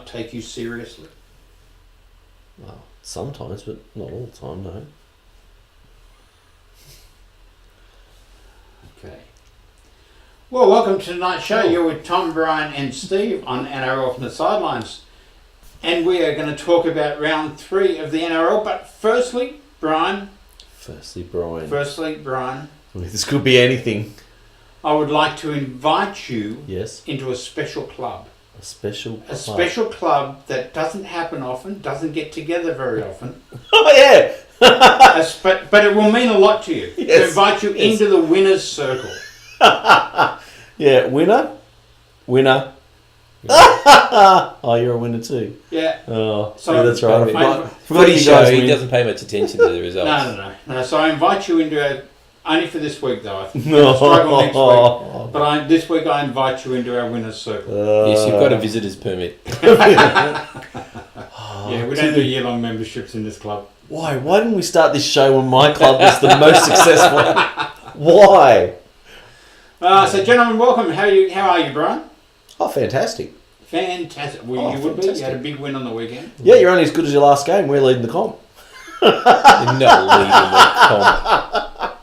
not take you seriously? Well, sometimes, but not all the time, no. Okay. Well, welcome to tonight's show. You're with Tom, Brian and Steve on NRL from the Sidelines. And we are going to talk about round 3 of the NRL. But firstly, Brian. Firstly, Brian. This could be anything. I would like to invite you Yes. into a special club. A special club. A special club that doesn't happen often, doesn't get together very often. Oh, yeah! But it will mean a lot to you. Yes. To invite you into the winner's circle. Yeah, winner. Oh, you're a winner too. Yeah. Oh, So yeah, that's right. Forgot you guys he doesn't pay much attention to the results. No. So I invite you into only for this week though. I think No. I'll struggle next week. But this week I invite you into our winner's circle. Yes, you've got a visitor's permit. Yeah, we don't do year-long memberships in this club. Why? Why didn't we start this show when my club was the most successful? Why? So gentlemen, welcome. How are you, Brian? Oh, fantastic. Fantastic. Well, you would be. You had a big win on the weekend. Yeah, you're only as good as your last game. We're leading the comp. You're not leading the comp.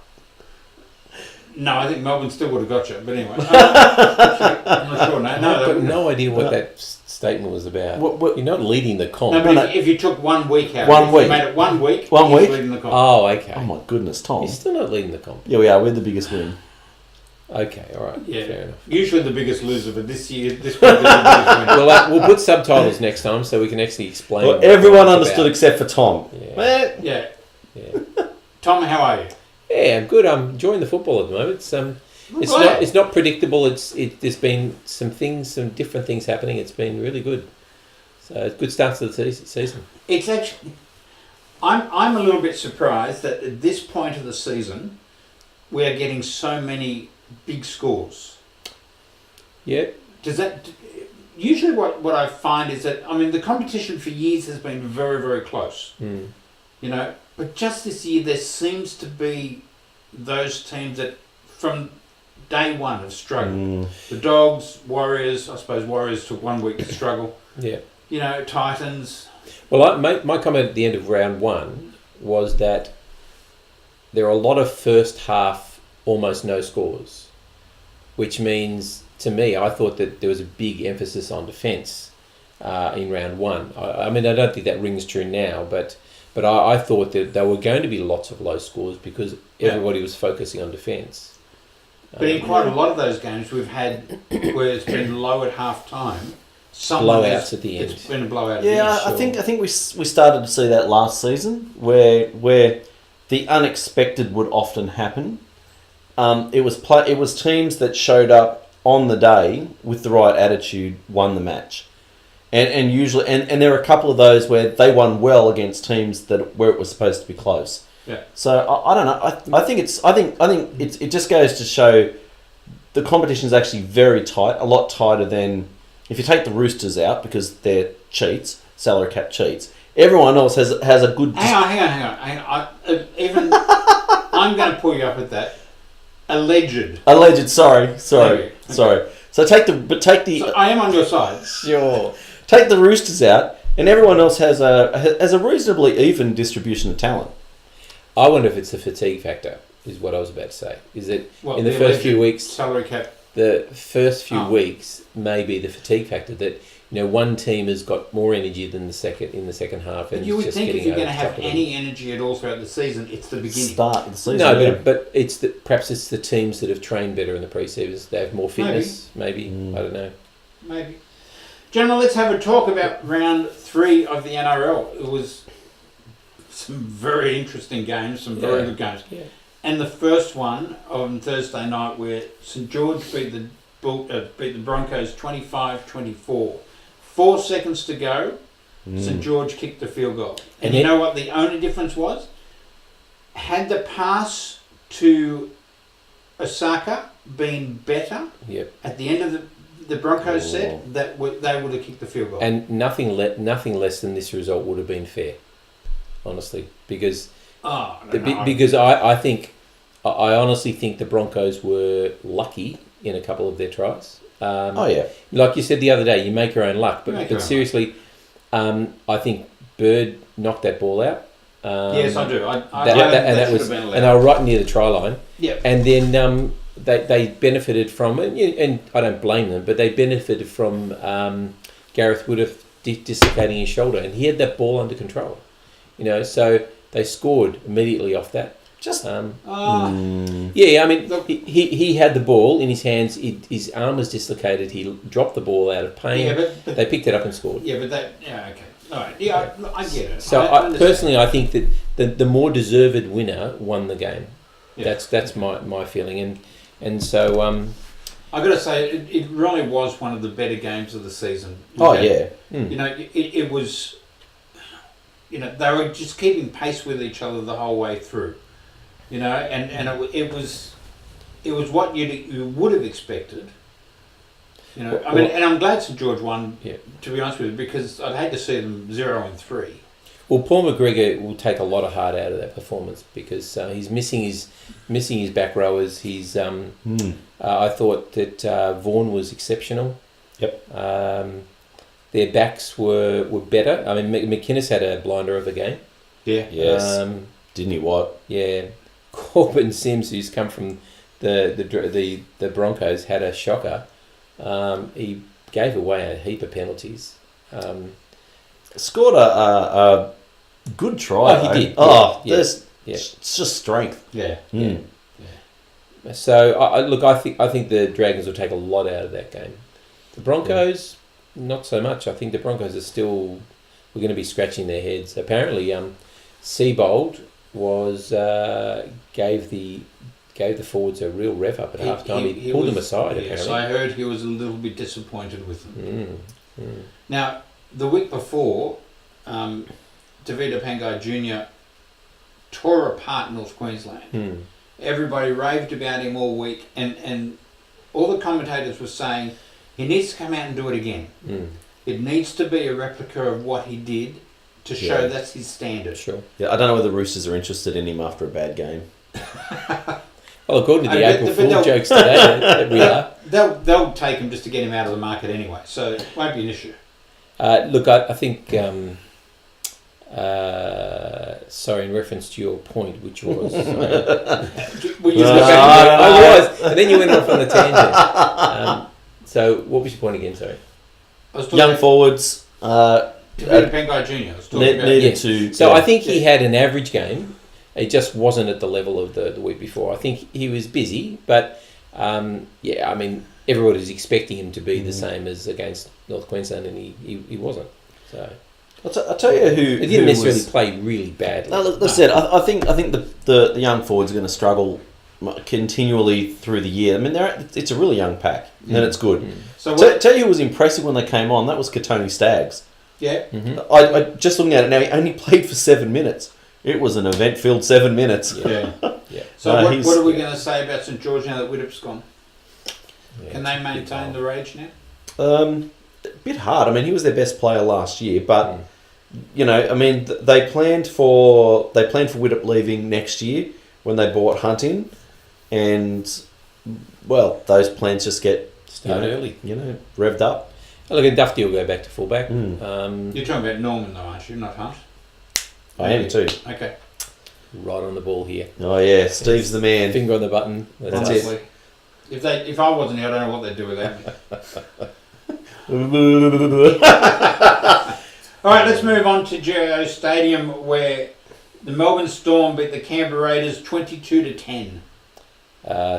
No, I think Melbourne still would have got you. But anyway, I'm not sure. I've got no idea what that statement was about. You're not leading the comp. No, but if you took 1 week out, you made it 1 week, you're leading the comp. Oh, okay. Oh my goodness, Tom. You're still not leading the comp. Yeah, we are. We're the biggest win. Okay, all right. Yeah, fair enough. Usually the biggest loser, but this week is the biggest winner. Well, we'll put subtitles next time so we can actually explain. Well, everyone understood except for Tom. Yeah. Tom, how are you? Yeah, I'm good. I'm enjoying the football at the moment. It's not predictable. There's been some different things happening. It's been really good. So it's good start to the season. It's actually, I'm a little bit surprised that at this point of the season, we are getting so many big scores. Yeah. Does that usually what I find is that the competition for years has been very, very close. Mm. You know, but just this year there seems to be those teams that from day one have struggled. The Dogs, Warriors. I suppose Warriors took 1 week to struggle. Yeah. You know, Titans. Well, my comment at the end of round 1 was that there are a lot of first half almost no scores, which means to me I thought that there was a big emphasis on defence in round 1. I don't think that rings true now, but I thought that there were going to be lots of low scores because everybody was focusing on defence. But in quite a lot of those games we've had where it's been low at half time. Blowouts at the end. It's been a blowout at the end. Yeah, I think we started to see that last season where the unexpected would often happen. It was teams that showed up on the day with the right attitude won the match, and usually and there are a couple of those where they won well against teams where it was supposed to be close. Yeah. So I don't know. I think it just goes to show the competition is actually very tight, a lot tighter than if you take the Roosters out because they're cheats, salary cap cheats. Everyone else has a good. Hang on. I'm going to pull you up at that. Alleged. Sorry. So take the. So I am on your side. Sure. Take the Roosters out, and everyone else has a reasonably even distribution of talent. I wonder if it's a fatigue factor. Is what I was about to say. Is that in the first few weeks, salary cap. The first few weeks may be the fatigue factor that one team has got more energy than the second half, and but you would just think if you're going to have them. any energy at all throughout the season, it's the beginning. Start of the season. No, but perhaps it's the teams that have trained better in the pre-seasons. They have more fitness. Maybe. I don't know. Maybe. Gentlemen, let's have a talk about round 3 of the NRL. It was some very interesting games, some very good games. Yeah. And the first one on Thursday night where St George beat the Broncos 25-24. 4 seconds to go, St George kicked the field goal. And you know what the only difference was? Had the pass to Osaka been better, at the end of the Broncos said that they would have kicked the field goal. And nothing less than this result would have been fair, honestly, because I honestly think the Broncos were lucky in a couple of their tries. Oh yeah. Like you said the other day, you make your own luck. You make But your own seriously, I think Bird knocked that ball out. Yes, I do. That That should was, have been allowed. and they were right near the try line. Yep. And then they benefited from it, and I don't blame them, but they benefited from Gareth Woodruff dislocating his shoulder, and he had that ball under control. So they scored immediately off that. Just Yeah, I mean, Look, he had the ball in his hands. His arm was dislocated. He dropped the ball out of pain. yeah, but They picked it up and scored. yeah, but that okay. All right. Yeah, I get it. So I understand. personally, I think that the more deserved winner won the game. Yeah. That's my feeling, and so I got to say, it really was one of the better games of the season. oh Okay? yeah. mm. It was. They were just keeping pace with each other the whole way through. And it was what you would have expected. And I'm glad St George won. Yeah. To be honest with you, because I'd hate to see them 0-3. Well, Paul McGregor will take a lot of heart out of that performance because he's missing his back rowers. He's I thought that Vaughan was exceptional. Yep. Their backs were better. I mean, McInnes had a blinder of a game. Yeah. Yes. Didn't he? What? Yeah. Corbin Sims, who's come from the Broncos, had a shocker. He gave away a heap of penalties. Scored a good try. Oh, he did. Oh, Yeah. Yeah. It's just strength. Yeah. Mm. So I think the Dragons will take a lot out of that game. The Broncos, not so much. I think the Broncos are still. We're going to be scratching their heads. Apparently, Seabold gave the forwards a real rev up at half time. He pulled them aside. Yes, apparently, I heard he was a little bit disappointed with them. Mm. Now, the week before, Davida Pangai Jr. tore apart North Queensland. Mm. Everybody raved about him all week, and all the commentators were saying he needs to come out and do it again. Mm. It needs to be a replica of what he did to show that's his standard. Sure. Yeah, I don't know whether the Roosters are interested in him after a bad game. Well, according to the But April Fool they'll- jokes today, that we are. They'll take him just to get him out of the market anyway, so it won't be an issue. Look, I think. Sorry, in reference to your point, which was. Well, you I was, and then you went off on the tangent. So, what was your point again? Sorry. I was talking Young about forwards Davida Pangai Jr. I was talking about. needed yeah. to. So yeah. I think he had an average game. It just wasn't at the level of the week before. I think he was busy, but yeah, I mean, everybody's expecting him to be the same as against North Queensland, and he wasn't. So I'll tell you who. he didn't who necessarily was, play really badly. No, look, that's it. I think the young forwards are going to struggle continually through the year. I mean, it's a really young pack, and it's good. So Tell you who was impressive when they came on. That was Katoni Staggs. yeah. Mm-hmm. I just looking at it now. He only played for 7 minutes. It was an event-filled 7 minutes. Yeah. Yeah. So No, what are we going to say about St George now that Widdop's gone? Yeah, Can they maintain the rage now? A bit hard. I mean, he was their best player last year, but I mean, they planned for Widdop leaving next year when they bought Hunt in, and well, those plans just get Start early. revved up. Oh, look, and Dufty will go back to fullback. You're talking about Norman though, aren't you? Not Hunt? I am too. Okay. Right on the ball here. Oh yeah, Steve's the man. Finger on the button. That's That's us. it. Honestly. If I wasn't here, I don't know what they'd do without me. Alright, let's move on to GIO Stadium where the Melbourne Storm beat the Canberra Raiders 22-10.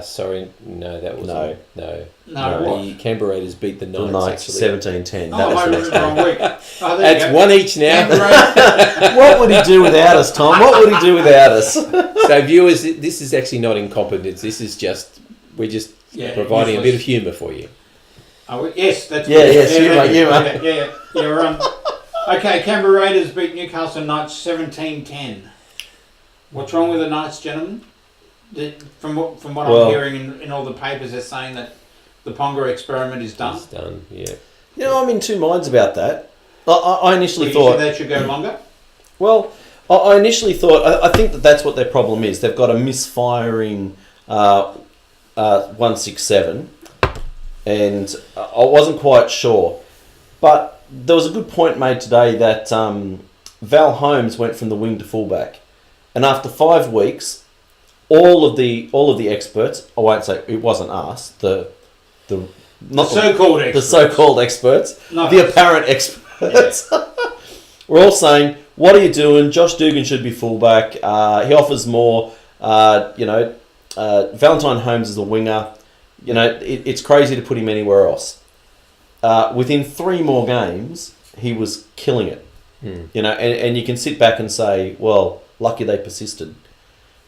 Sorry, no, that was No. no. No, The Canberra Raiders beat the The Knights. Knights, Actually, 17-10. Oh, That I was the wrote next it the wrong game. week. Oh, there you that's go. one each now. Canberra Raiders. What would he do without us, Tom? What would he do without us? So, viewers, this is actually not incompetence. This is just we're just Yeah, providing a bit of useless. humour for you. Oh, yes, that's Yeah, good. yes, humour. Yeah, we're on. Okay, Canberra Raiders beat Newcastle Knights 17-10. What's wrong with the Knights, gentlemen? From what Well- I'm hearing in all the papers, they're saying that the Ponga experiment is done. It's done. Yeah. I'm in two minds about that. I initially Do you thought. think they should go longer? Well, I initially thought. I think that's what their problem is. They've got a misfiring 167, and I wasn't quite sure. But there was a good point made today that Val Holmes went from the wing to fullback, and after 5 weeks, all of the experts, I won't say it wasn't us, the so-called experts. the so-called experts, No. the apparent experts, we're all saying, what are you doing? Josh Dugan should be fullback. He offers more. Valentine Holmes is a winger. It's crazy to put him anywhere else. Within 3 more games, he was killing it. And you can sit back and say, well, lucky they persisted.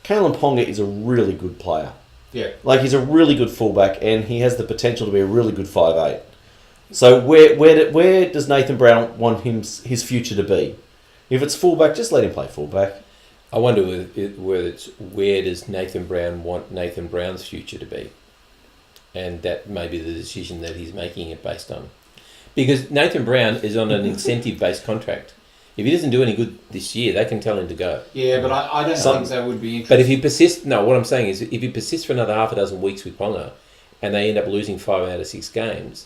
Kalen Ponga is a really good player. Yeah. Like, he's a really good fullback, and he has the potential to be a really good 5'8". So where does Nathan Brown want his future to be? If it's fullback, just let him play fullback. I wonder where does Nathan Brown want Nathan Brown's future to be? And that may be the decision that he's making it based on. Because Nathan Brown is on an incentive-based contract. If he doesn't do any good this year, they can tell him to go. Yeah, but I don't think that would be interesting. But if he persists... No, what I'm saying is if he persists for another half a dozen weeks with Ponga and they end up losing 5 out of 6 games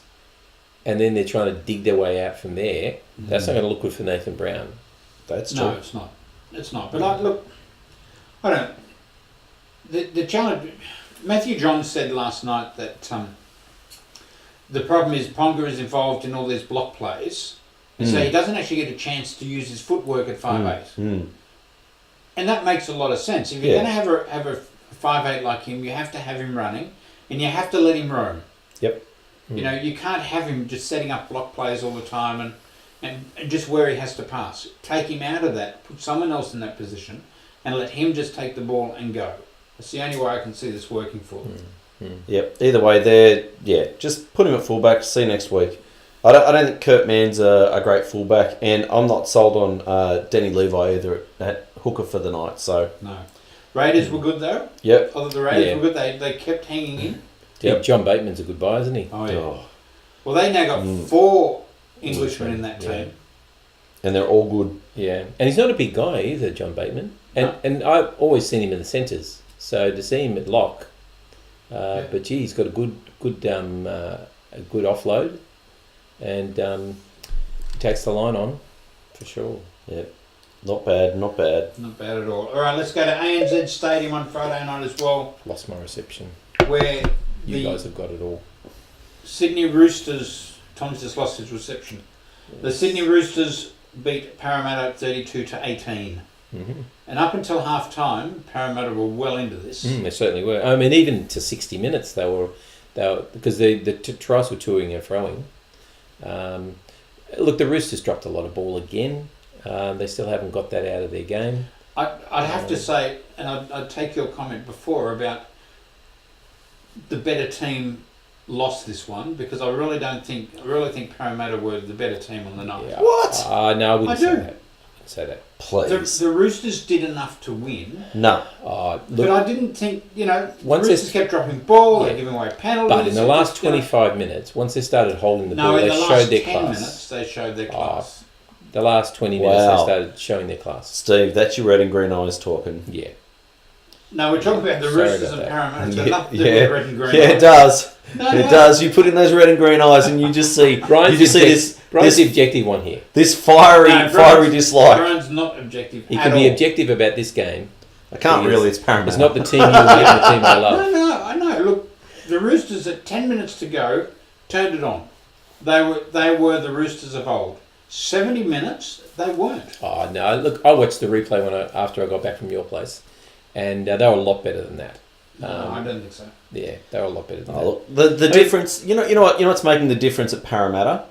and then they're trying to dig their way out from there, that's not going to look good for Nathan Brown. That's true. No, it's not. It's not. But I don't... The challenge... Matthew Johns said last night that the problem is Ponga is involved in all these block plays, and so he doesn't actually get a chance to use his footwork at 5'8". And that makes a lot of sense. If you're going to have a 5'8" like him, you have to have him running, and you have to let him roam. Yep. You can't have him just setting up block plays all the time and just where he has to pass. Take him out of that, put someone else in that position, and let him just take the ball and go. That's the only way I can see this working for them. Yep. Either way, just put him at fullback. See you next week. I don't think Kurt Mann's a great fullback, and I'm not sold on Denny Levi either at hooker for the night. So no. Raiders were good though. Yep. Although the Raiders were good, they kept hanging in. Yep. John Bateman's a good buy, isn't he? Oh yeah. Well, they now got 4 Englishmen in that team, and they're all good. Yeah, and he's not a big guy either, John Bateman, and I've always seen him in the centres. So to see him at lock, but gee, he's got a good offload, and he takes the line on for sure. Yeah, not bad. Not bad at all. All right, let's go to ANZ Stadium on Friday night as well. Lost my reception. Where you guys have got it all. Sydney Roosters. Tom's just lost his reception. Yes. The Sydney Roosters beat Parramatta 32-18. And up until half time, Parramatta were well into this. They certainly were. I mean, even to 60 minutes, they were because the tries were touring and throwing. Look, the Roosters dropped a lot of ball again. They still haven't got that out of their game. I'd have to say, and I'd take your comment before about the better team lost this one, because I really think Parramatta were the better team on the night. Yeah. What? No, I wouldn't say that. Please. The Roosters did enough to win. No. But I didn't think, the once Roosters kept dropping ball, they're giving away penalties. But in the last 25 minutes, once they started holding the ball, they showed their class. Minutes, they showed their class. The last 20 minutes, they started showing their class. Steve, that's your red and green eyes talking. Yeah. No, we're talking about the Roosters and Parramatta. It's got nothing to do with red and green eyes. Yeah, it does. It does. You put in those red and green eyes, and you just see. Brian's the objective one here. This fiery dislike. Brian's not objective. He can be objective about this game. I can't really. It's Parramatta. It's not the team you like and the team I love. No, I know. Look, the Roosters at 10 minutes to go turned it on. They were the Roosters of old. 70 minutes, they weren't. Oh no! Look, I watched the replay after I got back from your place, and they were a lot better than that. No, I don't think so. Yeah, they were a lot better than that. Look, the difference. You know what's making the difference at Parramatta.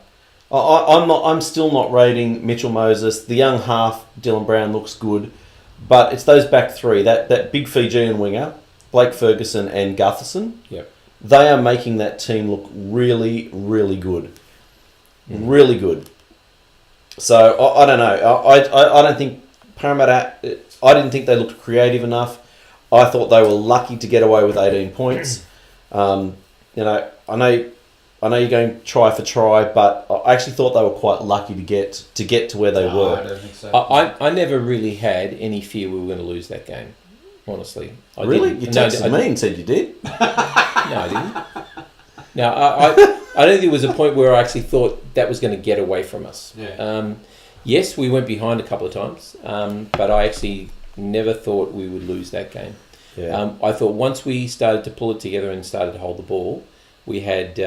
I'm still not rating Mitchell Moses. The young half, Dylan Brown, looks good, but it's those back three. That big Fijian winger, Blake Ferguson and Gutherson. Yep. They are making that team look really, really good. Really good. So I don't know. I don't think Parramatta. I didn't think they looked creative enough. I thought they were lucky to get away with 18 points. I know you're going try for try, but I actually thought they were quite lucky to get to where they were. I don't think so. I never really had any fear we were going to lose that game. Honestly, You texted me and said you did. No, I didn't. Now, I don't think there was a point where I actually thought that was going to get away from us. Yeah. Yes, we went behind a couple of times, but I actually never thought we would lose that game. Yeah. I thought once we started to pull it together and started to hold the ball, we had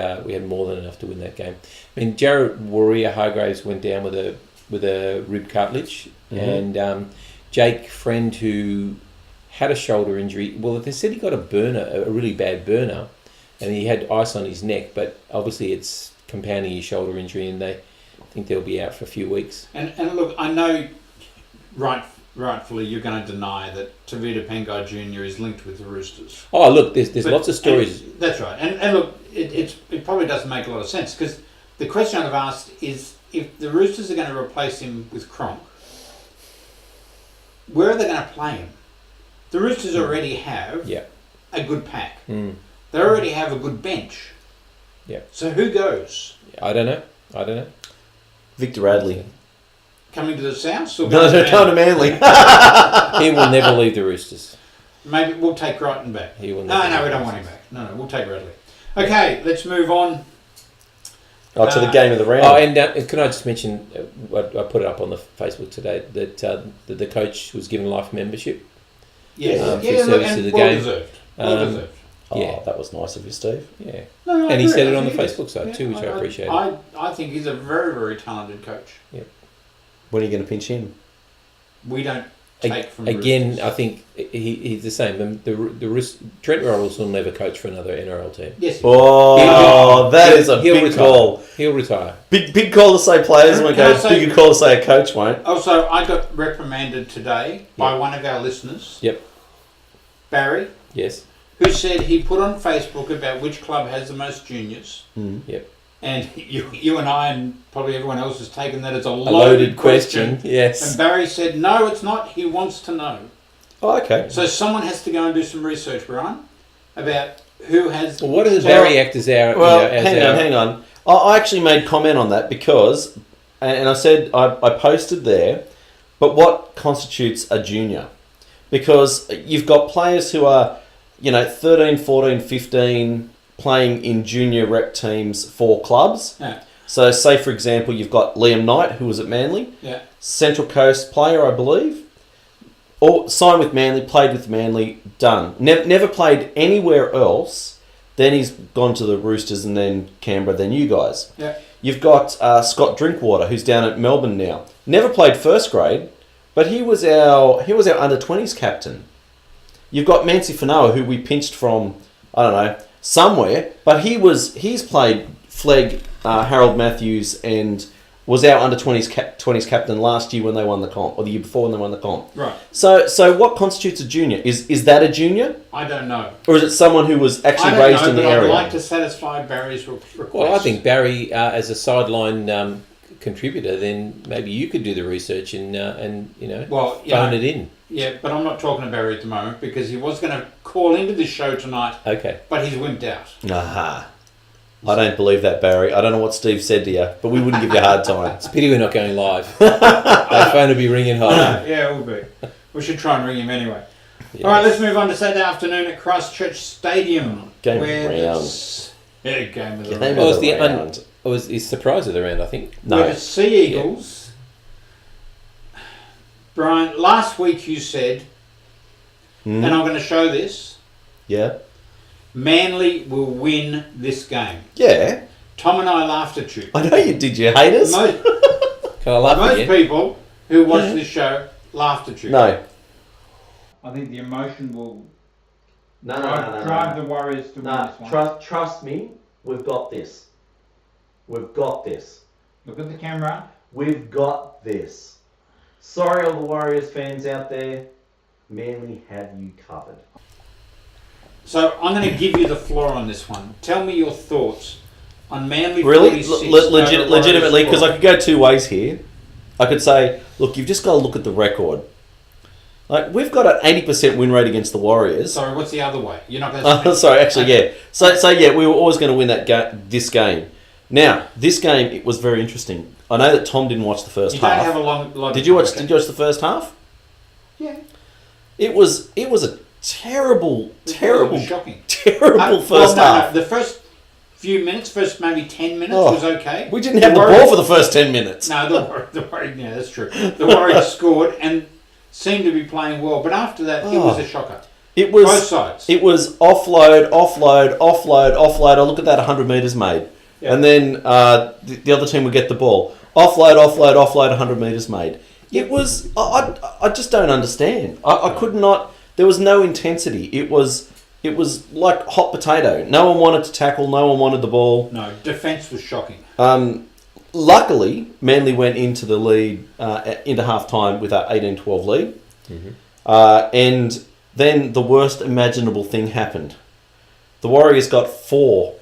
more than enough to win that game. I mean, Jared Warrior Hargraves went down with a rib cartilage, and Jake Friend, who had a shoulder injury. Well, they said he got a really bad burner, and he had ice on his neck. But obviously, it's compounding his shoulder injury, and they think they'll be out for a few weeks. And look, I know, rightfully, you're going to deny that Tavita Pengai Jr. is linked with the Roosters. Oh, look, there's lots of stories. That's right. And look, it probably doesn't make a lot of sense, because the question I've asked is, if the Roosters are going to replace him with Cronk, where are they going to play him? The Roosters already have a good pack. They already have a good bench. Yeah. So who goes? I don't know. Victor Radley. Coming to the South? Or No, come to Manly. He will never leave the Roosters. Maybe we'll take Crichton back. He will No, never we don't want him back. No, we'll take Radley. Okay, let's move on. To the game of the round. Oh, and can I just mention, I put it up on the Facebook today, that the coach was given life membership. Yes. For service to the well game. Deserved. Well deserved. Yeah. That was nice of you, Steve. Yeah. No, I And he agree. said it I on the think Facebook side is. too, which I appreciate. I think he's a very, very talented coach. When are you going to pinch him? We don't take from Again, Roosters. I think he's the same. Trent Rolls will never coach for another NRL team. Yes. That is a He'll big retire. call. He'll retire. Big call to say players won't Can I go. say- Bigger call to say a coach won't. Also, I got reprimanded today by one of our listeners. Yep. Barry, Yes. who said he put on Facebook about which club has the most juniors. Yep. And you and I and probably everyone else has taken that as a A loaded question. And Yes. Barry said, no, it's not. He wants to know. Oh, okay. So someone has to go and do some research, Brian, about who has... Well, what does Barry act as our... Well, as hang on. I actually made comment on that because, and I said I posted there, but what constitutes a junior? Because you've got players who are, 13, 14, 15, playing in junior rep teams for clubs. Yeah. So, say for example, you've got Liam Knight, who was at Manly, Yeah. Central Coast player, I believe, or signed with Manly, played with Manly, done. Never played anywhere else. Then he's gone to the Roosters and then Canberra, then you guys. Yeah. You've got Scott Drinkwater, who's down at Melbourne now. Never played first grade, but he was our under-20s captain. You've got Mansi Whanau, who we pinched from, I don't know, somewhere, but he's played Flegg, Harold Matthews, and was our under-20s captain last year when they won the comp, or the year before when they won the comp. Right. So what constitutes a junior? Is that a junior? I don't know. Or is it someone who was actually raised in the area? I'd like to satisfy Barry's request. Well, I think Barry, as a sideline contributor, then maybe you could do the research and phone it in. Yeah, but I'm not talking to Barry at the moment because he was going to call into this show tonight, Okay. but he's wimped out. Aha. I don't believe that, Barry. I don't know what Steve said to you, but we wouldn't give you a hard time. It's a pity we're not going live. That phone would be ringing high. Yeah, it will be. We should try and ring him anyway. Yes. All right, let's move on to Saturday afternoon at Christchurch Stadium. Game of where the round. game of the Game round. Well, of it's the the round. It was his surprise of the round, I think. No. Where the Sea Eagles... Brian, last week you said, and I'm going to show this, Yeah. Manly will win this game. Yeah. Tom and I laughed at you. I know you did, you haters. Most, Can I laugh most again? people who watch this show laughed at you. No. I think the emotion will No, drive the Warriors to win this one. Trust me, we've got this. We've got this. Look at the camera. We've got this. Sorry, all the Warriors fans out there. Manly have you covered. So I'm going to give you the floor on this one. Tell me your thoughts on Manly Really? 46. Legitimately, because I could go two ways here. I could say, look, you've just got to look at the record. Like, we've got an 80% win rate against the Warriors. Sorry, what's the other way? You're not going to... Sorry, actually, yeah. So yeah, we were always going to win this game. Now, this game, it was very interesting. I know that Tom didn't watch the first You half. don't have a lot Did you watch the first half? Yeah. It was a terrible, It was terrible, shocking. terrible first half. No, the first few minutes, first maybe 10 minutes Oh, was okay. We didn't have the Warriors- ball for the first 10 minutes. No, the Warriors, yeah, that's true. The Warriors scored and seemed to be playing well, but after that, it was a shocker. It was Both sides. It was offload. Oh, look at that, 100 metres made. Yeah. And then the other team would get the ball. Offload, 100 metres made. It was... I just don't understand. I could not... There was no intensity. It was like hot potato. No one wanted to tackle. No one wanted the ball. No, defence was shocking. Luckily, Manly went into the lead, into half-time with an 18-12 lead. Mm-hmm. And then the worst imaginable thing happened. The Warriors got four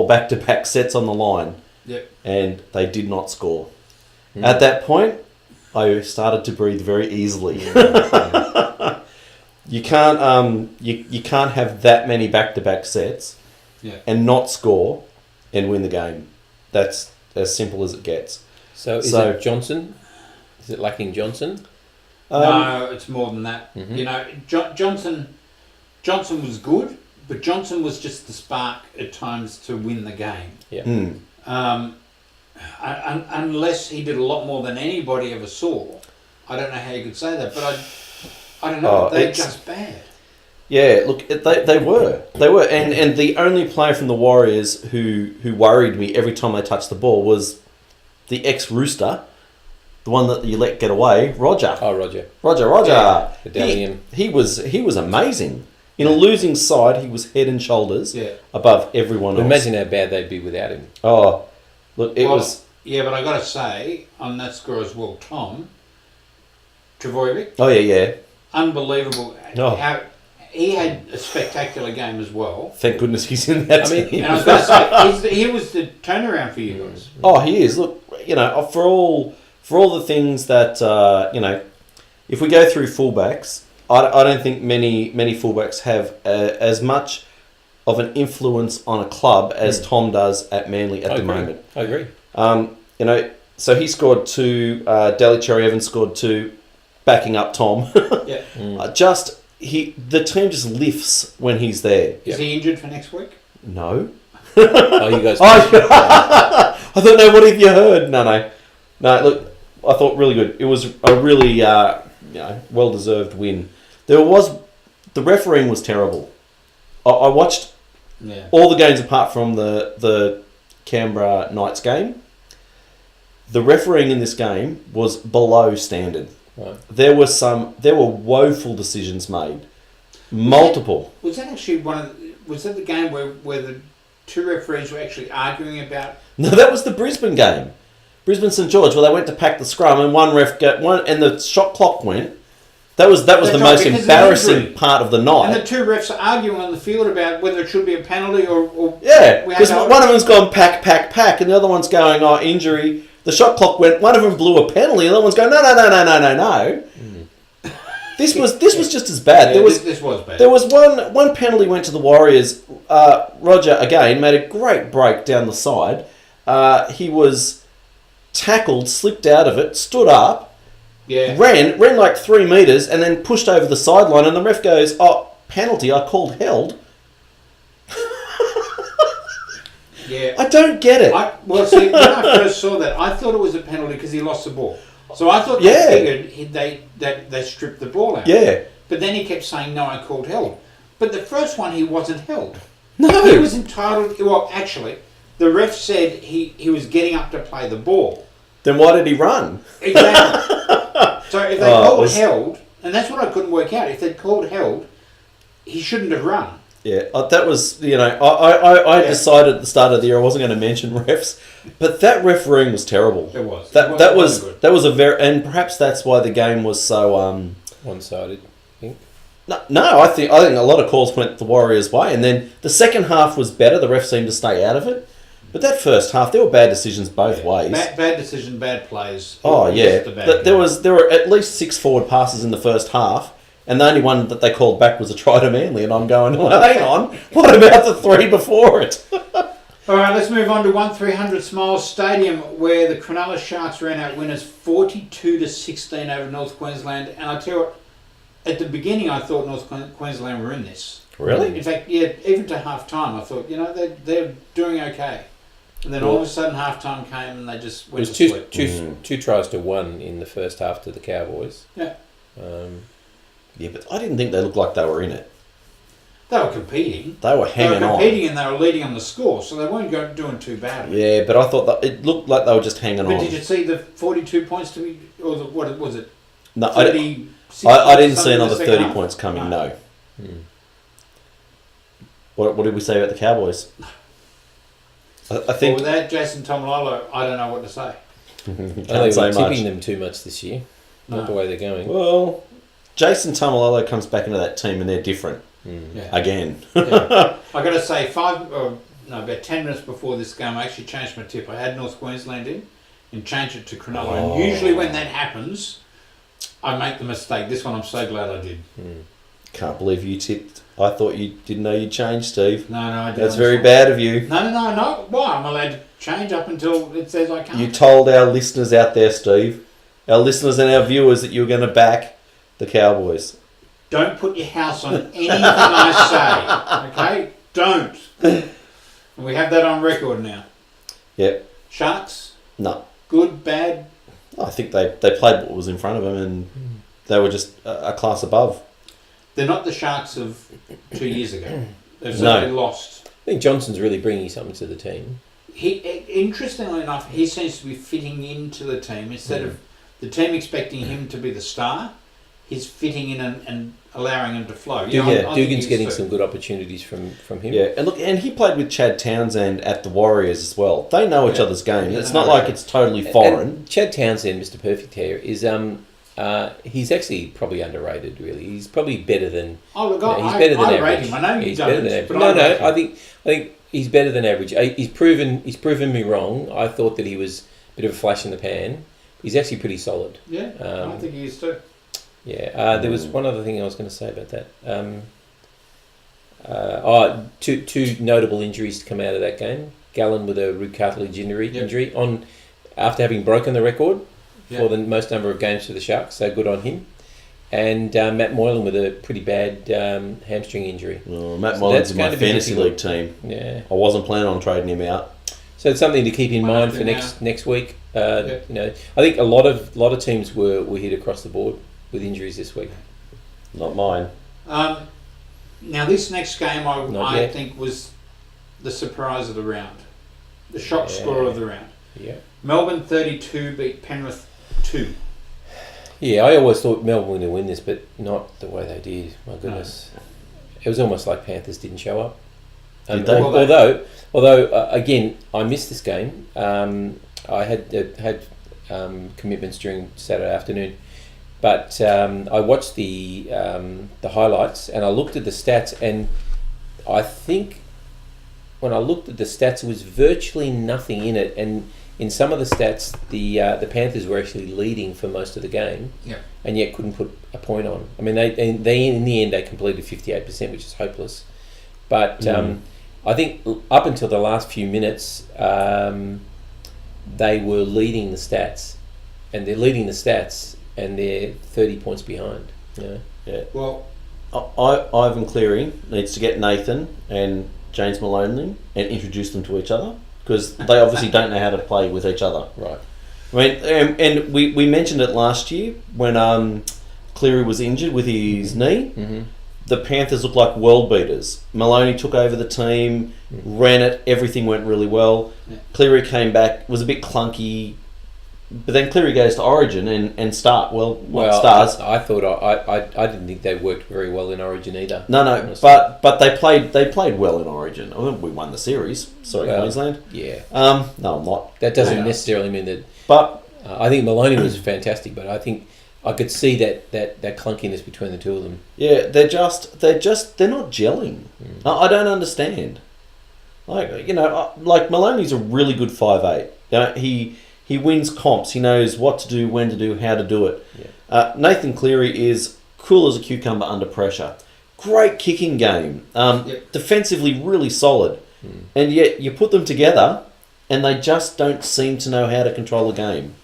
back-to-back sets on the line. Yep. And they did not score. At that point, I started to breathe very easily. You can't you can't have that many back-to-back sets and not score and win the game. That's as simple as it gets. So is it Johnson? Is it lacking Johnson? No, it's more than that. Mm-hmm. You know, Johnson was good, but Johnson was just the spark at times to win the game. Yeah. Unless he did a lot more than anybody ever saw. I don't know how you could say that, but I don't know. They're just bad. Yeah, look, they were, and the only player from the Warriors who worried me every time they touched the ball was the ex-Rooster, the one that you let get away, Roger. Oh, Roger. Roger. The Dalian. He was amazing. In a losing side, he was head and shoulders above everyone else. Imagine how bad they'd be without him. Oh, look, it was. Yeah, but I got to say on that score as well, Tom Travojevic. Oh yeah. Unbelievable. Oh. How he had a spectacular game as well. Thank goodness he's in that team. And I was going to say, he was the turnaround for you guys. Oh, he is. Look, for all the things that if we go through fullbacks, I don't think many fullbacks have as much of an influence on a club as Tom does at Manly at the moment. I agree. So he scored 2. Daly Cherry Evans scored 2, backing up Tom. Yeah. The team just lifts when he's there. Is he injured for next week? No. Oh, you guys. I don't know. What have you heard? No. Look, I thought really good. It was a really well deserved win. The refereeing was terrible. I watched all the games apart from the Canberra Knights game. The refereeing in this game was below standard. Right. There were woeful decisions made. Multiple. Was that actually was that the game where the two referees were actually arguing about? No, that was the Brisbane game. Brisbane St George, where they went to pack the scrum and one ref and the shot clock went. That was the most embarrassing part of the night. And the two refs are arguing on the field about whether it should be a penalty or because one of them's gone pack, and the other one's going, injury. The shot clock went. One of them blew a penalty, and the other one's going, no. This was just as bad. Yeah, this was bad. There was one penalty went to the Warriors. Roger again made a great break down the side. He was tackled, slipped out of it, stood up, ran like 3 meters, and then pushed over the sideline. And the ref goes, "Oh, penalty! I called held." Yeah, I don't get it. When I first saw that, I thought it was a penalty because he lost the ball. So I thought they figured they stripped the ball out. Yeah. But then he kept saying, "No, I called held." But the first one, he wasn't held. No. He was entitled. Well, actually, the ref said he was getting up to play the ball. Then why did he run? Exactly. So if they called held, and that's what I couldn't work out. If they'd called held, he shouldn't have run. Yeah, that was, I decided at the start of the year I wasn't going to mention refs, but that refereeing was terrible. It was. That was a very, and perhaps that's why the game was so one-sided. I think. No, I think a lot of calls went the Warriors' way, and then the second half was better. The refs seemed to stay out of it, but that first half there were bad decisions both ways. Bad decision, bad plays. Oh yeah, there were at least 6 forward passes in the first half. And the only one that they called back was a try to Manly, and I'm going, well, hang on, what about the 3 before it? All right, let's move on to 1300 Smiles Stadium, where the Cronulla Sharks ran out winners 42-16 over North Queensland. And I tell you what, at the beginning, I thought North Queensland were in this. Really? In fact, yeah, even to half time, I thought, they're doing okay. And then all of a sudden, half time came and they just went It was to sleep. two tries to one in the first half to the Cowboys. Yeah. Yeah, but I didn't think they looked like they were in it. They were competing. They were hanging on. And they were leading on the score, so they weren't doing too badly. Yeah, but I thought that it looked like they were just hanging on. But did you see the 42 points to be, or what was it? No, 36 I didn't points see in the another second 30 half? points coming, no. Hmm. What did we say about the Cowboys? I think... Well, without Jason Tomalolo, I don't know what to say. They say were tipping much. them too much this year. Not No. the way they're going. Well, Jason Tamalolo comes back into that team and they're different. Yeah. Again. Yeah. I got to say, about 10 minutes before this game, I actually changed my tip. I had North Queensland in and changed it to Cronulla. Oh. And usually when that happens, I make the mistake. This one I'm so glad I did. Can't believe you tipped. I thought you didn't know you changed, Steve. No, I didn't. That's very bad of you. No. Why? I'm allowed to change up until it says I can't. You told our listeners out there, Steve, our listeners and our viewers, that you were going to back the Cowboys. Don't put your house on anything I say. Okay? Don't. And we have that on record now. Yep. Sharks? No. Good, bad? I think they played what was in front of them and they were just a class above. They're not the Sharks of 2 years ago. They've certainly lost. I think Johnson's really bringing something to the team. Interestingly enough, he seems to be fitting into the team. Instead of the team expecting him to be the star, he's fitting in and allowing him to flow. I think Dugan's he's getting too. some good opportunities from him. Yeah, and he played with Chad Townsend at the Warriors as well. They know each other's game. It's not like it's totally foreign. And Chad Townsend, Mr. Perfect here, is he's actually probably underrated. Really, he's probably better than. Oh, look, he's better than I average. rate him. I know you He's don't. better than average. but No, rate him. I think he's better than average. He's proven me wrong. I thought that he was a bit of a flash in the pan. He's actually pretty solid. Yeah, I think he is too. Yeah, there was one other thing I was going to say about that. Two notable injuries to come out of that game. Gallen with a root cartilage injury on after having broken the record for the most number of games for the Sharks, so good on him. And Matt Moylan with a pretty bad hamstring injury. Matt Moylan's in my fantasy league team. Yeah, I wasn't planning on trading him out. so it's something to keep in mind for next week. I think a lot of teams were hit across the board with injuries this week. Not mine. Now this next game, Not I yet. think was the surprise of the round, the shock score of the round. Yeah. Melbourne 32 beat Penrith 2. Yeah, I always thought Melbourne were going to win this, but not the way they did. My goodness, it was almost like Panthers didn't show up. Did they? Although again, I missed this game. I had commitments during Saturday afternoon, but I watched the highlights and I looked at the stats, and I think when I looked at the stats, there was virtually nothing in it, and in some of the stats, the Panthers were actually leading for most of the game, and yet couldn't put a point on. I mean, they in the end they completed 58%, which is hopeless. But I think up until the last few minutes, they were leading the stats, and they're 30 points behind. Yeah. Well, Ivan Cleary needs to get Nathan and James Maloney and introduce them to each other, because they obviously don't know how to play with each other. Right. I mean, and we mentioned it last year when Cleary was injured with his knee. Mm-hmm. The Panthers looked like world beaters. Maloney took over the team, ran it, everything went really well. Yeah. Cleary came back, was a bit clunky, but then Cleary goes to Origin and start stars. I thought I didn't think they worked very well in Origin either. No, honestly. but they played well in Origin. I think we won the series. Sorry, Queensland. Yeah. No, I'm not. That doesn't necessarily mean that. But I think Maloney was fantastic, but I think I could see that clunkiness between the two of them. yeah, they're not gelling. I don't understand. Like Maloney's a really good 5'8". He wins comps. He knows what to do, when to do, how to do it. Yeah. Nathan Cleary is cool as a cucumber under pressure. Great kicking game. Defensively really solid. And yet you put them together and they just don't seem to know how to control a game.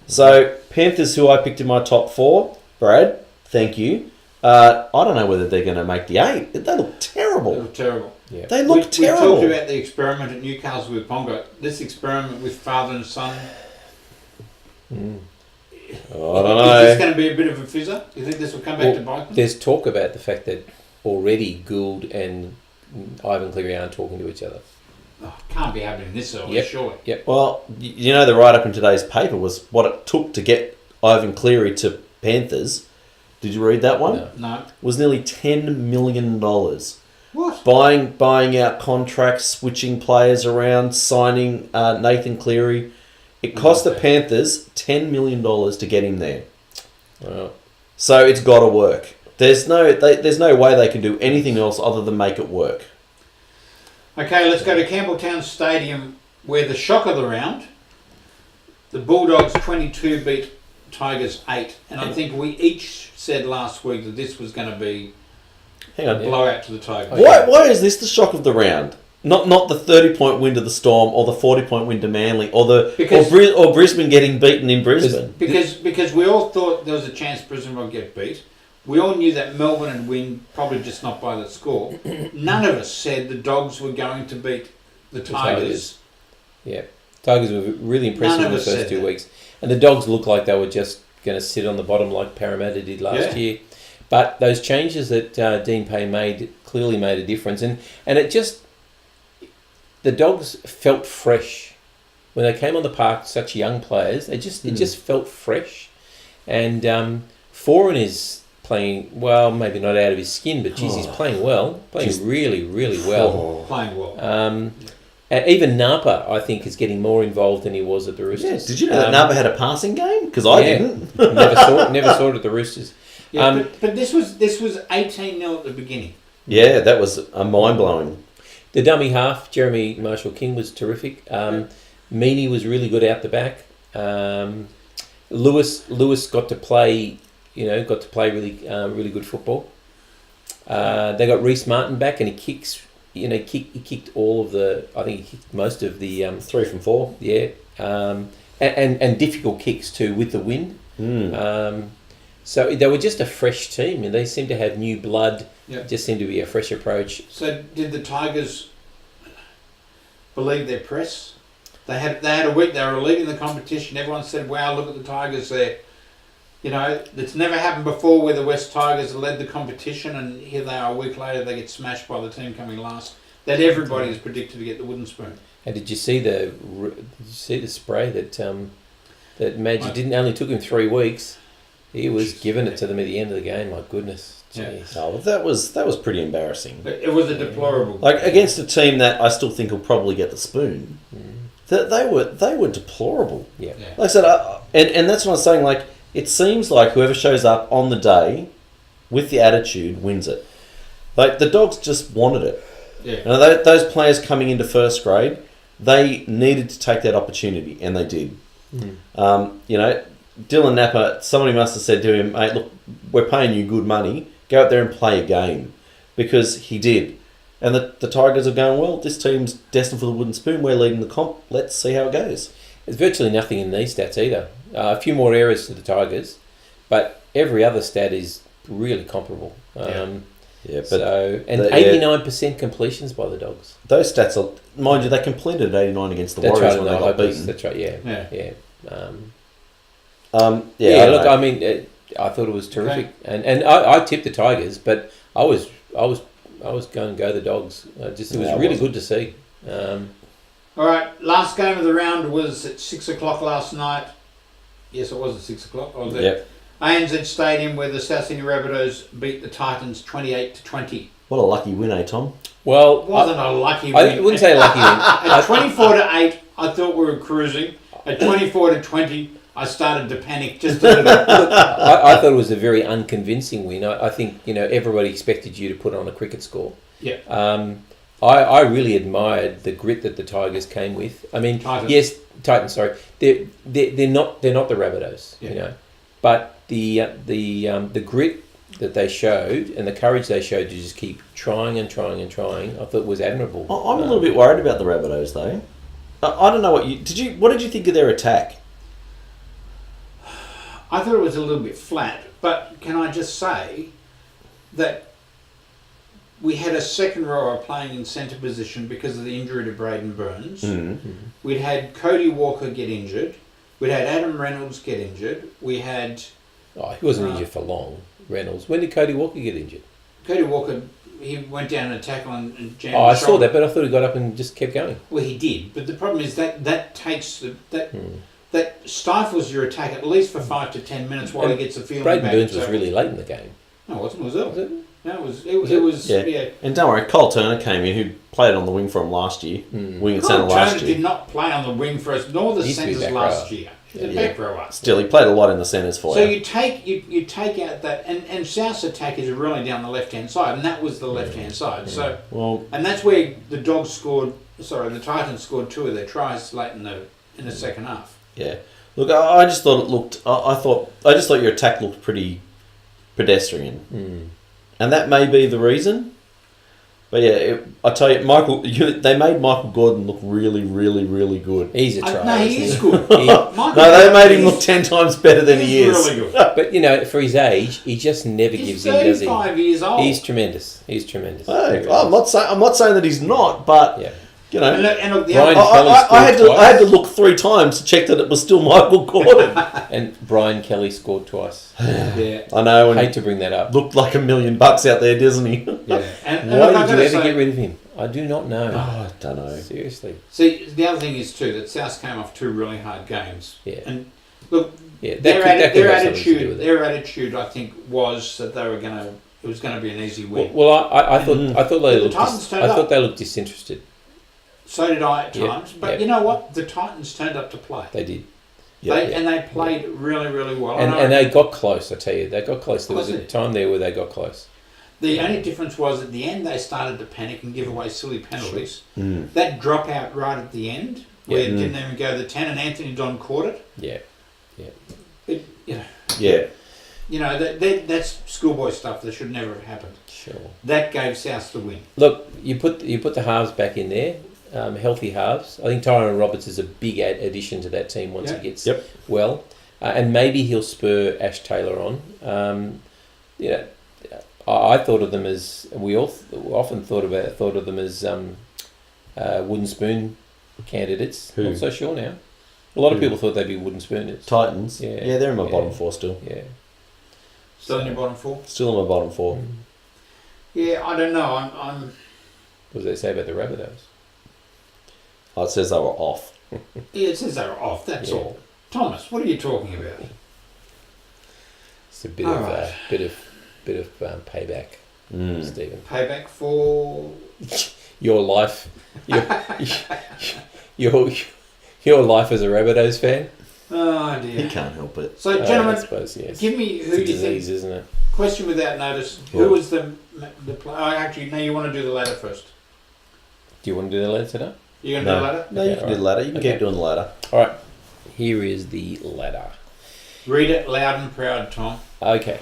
So Panthers, who I picked in my top 4, Brad, Thank you. I don't know whether they're going to make the 8. They look terrible. They look terrible. Yeah. They look We terrible. talked about the experiment at Newcastle with Pongo. This experiment with father and son. Oh, I don't Is know. this going to be a bit of a fizzer? Do you think this will come back to bite them? There's talk about the fact that already Gould and Ivan Cleary aren't talking to each other. Oh, can't be happening this early, Yep. surely. Well, you know, the write-up in today's paper was what it took to get Ivan Cleary to Panthers. Did you read that one? No. No. It was nearly $10 million. What? Buying out contracts, switching players around, signing Nathan Cleary. It cost the Panthers $10 million to get him there. Well, So it's got to work. There's no way they can do anything else other than make it work. Okay, let's go to Campbelltown Stadium, where the shock of the round, the Bulldogs 22 beat Tigers 8. And I think we each said last week that this was going to be Hang a on. blowout to the Tigers. Why is this the shock of the round? Not the 30-point win to the Storm or the 40-point win to Manly or Brisbane getting beaten in Brisbane. Because we all thought there was a chance Brisbane would get beat. We all knew that Melbourne would win, probably just not by the score. None of us said the Dogs were going to beat the Tigers. Yeah. Tigers were really impressive None in the of us first said 2 that. weeks. And the Dogs looked like they were just going to sit on the bottom like Parramatta did last year. But those changes that Dean Pay made clearly made a difference. And it just... The Dogs felt fresh. When they came on the park, such young players, it just felt fresh. And Foran is playing, well, maybe not out of his skin, but geez, he's playing well. Playing really, really well. Playing well. And even Napa, I think, is getting more involved than he was at the Roosters. Yeah, did you know that Napa had a passing game? Because I didn't. never saw it at the Roosters. Yeah, but this was 18-0 at the beginning. Yeah, that was a mind-blowing. The dummy half, Jeremy Marshall-King, was terrific. Meany was really good out the back. Lewis got to play really good football. They got Reece Martin back, and he kicks. He kicked all of the. I think he kicked most of the 3 from 4. Yeah, and difficult kicks too with the wind. So they were just a fresh team, and they seemed to have new blood. Yeah. Just seemed to be a fresh approach. So did the Tigers believe their press? They had a week. They were leading the competition. Everyone said, "Wow, look at the Tigers there." It's never happened before where the West Tigers led the competition, and here they are a week later. They get smashed by the team coming last. That everybody is predicted to get the wooden spoon. And did you see the spray that that Magic didn't only took him 3 weeks? He was giving it to them at the end of the game. My goodness, jeez. Oh, that was pretty embarrassing. It was a deplorable. Like against a team that I still think will probably get the spoon. They were deplorable. Yeah. Like I said, and that's what I was saying. Like it seems like whoever shows up on the day with the attitude wins it. Like the Dogs just wanted it. Yeah. And those players coming into first grade, they needed to take that opportunity, and they did. Dylan Napa, somebody must have said to him, "Mate, look, we're paying you good money. Go out there and play a game," because he did. And the Tigers are going, well, this team's destined for the wooden spoon. We're leading the comp. Let's see how it goes. There's virtually nothing in these stats either. A few more errors to the Tigers, but every other stat is really comparable. But 89% completions by the Dogs. Those stats are, mind you, they completed 89 against the Warriors when they got beaten. That's right. Yeah. Look, I mean, I thought it was terrific, and I tipped the Tigers, but I was going to go the Dogs. It was really good to see. All right, last game of the round was at 6 o'clock last night. Yes, it was at 6 o'clock. I was at ANZ Stadium, where the South Sydney Rabbitohs beat the Titans 28-20. What a lucky win, Tom? Well, It wasn't a lucky I win. wouldn't say a lucky win. At 24-8, I thought we were cruising. At 24-20, I started to panic just a little bit. I thought it was a very unconvincing win. I think everybody expected you to put on a cricket score. Yeah. I really admired the grit that the Tigers came with. I mean, Titans. Titans. Sorry, they're not the Rabbitohs, but the grit that they showed and the courage they showed to just keep trying and trying and trying, I thought was admirable. I'm a little bit worried about the Rabbitohs though. I don't know what did you think of their attack? I thought it was a little bit flat, but can I just say that we had a second rower playing in centre position because of the injury to Braden Burns. We'd had Cody Walker get injured. We'd had Adam Reynolds get injured. We had... Oh, he wasn't injured for long, Reynolds. When did Cody Walker get injured? Cody Walker, he went down in a tackle and jammed I his saw shoulder. that, but I thought he got up and just kept going. Well, he did, but the problem is that takes that stifles your attack at least for 5 to 10 minutes while he gets the feeling Braden back. Burns was really late in the game. No, it wasn't. Was it? Was it? No, it was. Yeah. And don't worry, Cole Turner came in, who played on the wing for him last year, wing and centre Cole last Turner year. did not play on the wing for us, nor the He used to be centres back last rower. year. He's a back rower. Still, he played a lot in the centres for So you. you take out that, and South's attack is really down the left hand side, and that was the left hand side. So, Well, and that's where the the Titans scored 2 of their tries late in the second half. yeah. Look, I just thought it looked. I just thought your attack looked pretty pedestrian, and that may be the reason. But yeah, I tell you, they made Michael Gordon look really, really, really good. He's a try. No, he is isn't good. No, they made him look 10 times better than he is. Really good. But, you know, for his age, he just never He's gives in, does he? 35 years old. He's tremendous. He's tremendous. Hey, He really I'm not saying that he's not, but is. Yeah. you know, and look, the Brian other, Kelly I had to twice. look 3 times to check that it was still Michael Gordon. And Brian Kelly scored twice. yeah, I know, I hate and to bring that up. looked like $1 million out there, doesn't he? yeah. And Why look, I've did you gotta ever say- get rid of him? I do not know. I don't know. Seriously. See, the other thing is too that South came off 2 really hard games. Yeah. And look, Yeah, that their, could their have something to do with it. attitude, I think, was that they were it was going to be an easy win. Well, I thought they The looked. Titans turned up. they looked disinterested. So did I at Yeah, times. But yeah. you know what? The Titans turned up to play. They did, And they played really, really well. and they got close. I tell you, they got close. There was a Wasn't it? time there where they got close. The only difference was at the end they started to panic and give away silly penalties. Mm. That dropout right at the end, where Yeah. it didn't even go the 10 and Anthony Don caught it. Yeah, It you know, Yeah. you know that's schoolboy stuff that should never have happened. sure. That gave South the win. Look, you put the halves back in there, healthy halves. I think Tyrone Roberts is a big addition to that team once Yeah. he gets Yep. well, and maybe he'll spur Ash Taylor on. You know, I thought of them as we all often thought of them as wooden spoon candidates. Who? Not so sure now. A lot of Who? people thought they'd be wooden spooners. Titans. Yeah. Yeah, they're in my Yeah. bottom 4 still. Yeah. Still in your bottom 4? Still in my bottom 4. Yeah, I don't know. I'm What does they say about the Rabbitohs? Oh, it says they were off. yeah, it says they were off, that's Yeah. all. Thomas, what are you talking about? It's a bit All of right. bit of payback, Mm. Stephen. Payback for Your life, your life as a Rabbitohs fan. oh He dear. can't help it. So I gentlemen, suppose yes. give me It's who a you disease, think. isn't it? Question without notice. Well- Who was the player? Oh, actually, no. You want to do the ladder first? Do you want to do the ladder today? You going to do the ladder? No, you Okay, can do the alright. ladder. You can Okay. keep doing the ladder. All right. Here is the ladder. Read it loud and proud, Tom. Okay.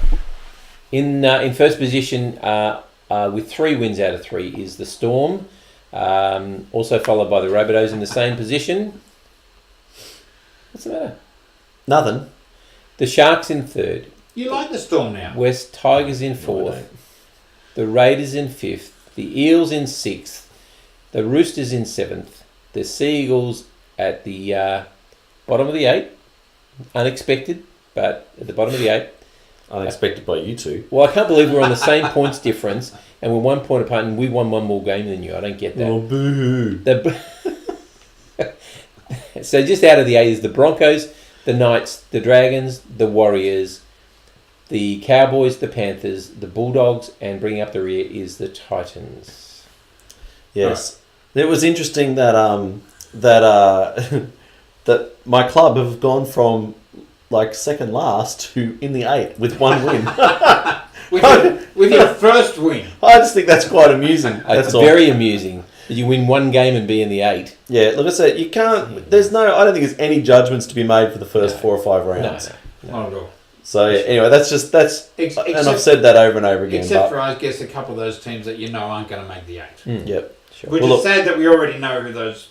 In first position, with 3 wins out of 3, is the Storm. Also followed by the Rabbitohs in the same position. What's the matter? Nothing. The Sharks in 3rd. You like the Storm now? West Tigers in 4th. The Raiders in 5th. The Eels in 6th. The Roosters in 7th. The Seagulls at the bottom of the 8. Unexpected, but at the bottom of the 8. Unexpected by you two. Well, I can't believe we're on the same points difference and we're 1 point apart and we won 1 more game than you. I don't get that. Oh, boo. So just out of the 8 is the Broncos, the Knights, the Dragons, the Warriors, the Cowboys, the Panthers, the Bulldogs, and bringing up the rear is the Titans. Yes. It was interesting that that my club have gone from like second last to in the 8 with 1 win. With your first win. I just think that's quite amusing. It's That's all. very amusing that you win 1 game and be in the 8. Yeah, look, I said you can't. There's no. I don't think there's any judgments to be made for the first No. 4 or 5 No, rounds. no. Not at all. So yeah, anyway, that's and I've Except, said that over and over again. except But, for, I guess, a couple of those teams that you know aren't going to make the 8. yep. Sure. Which Well, is look- sad that we already know who those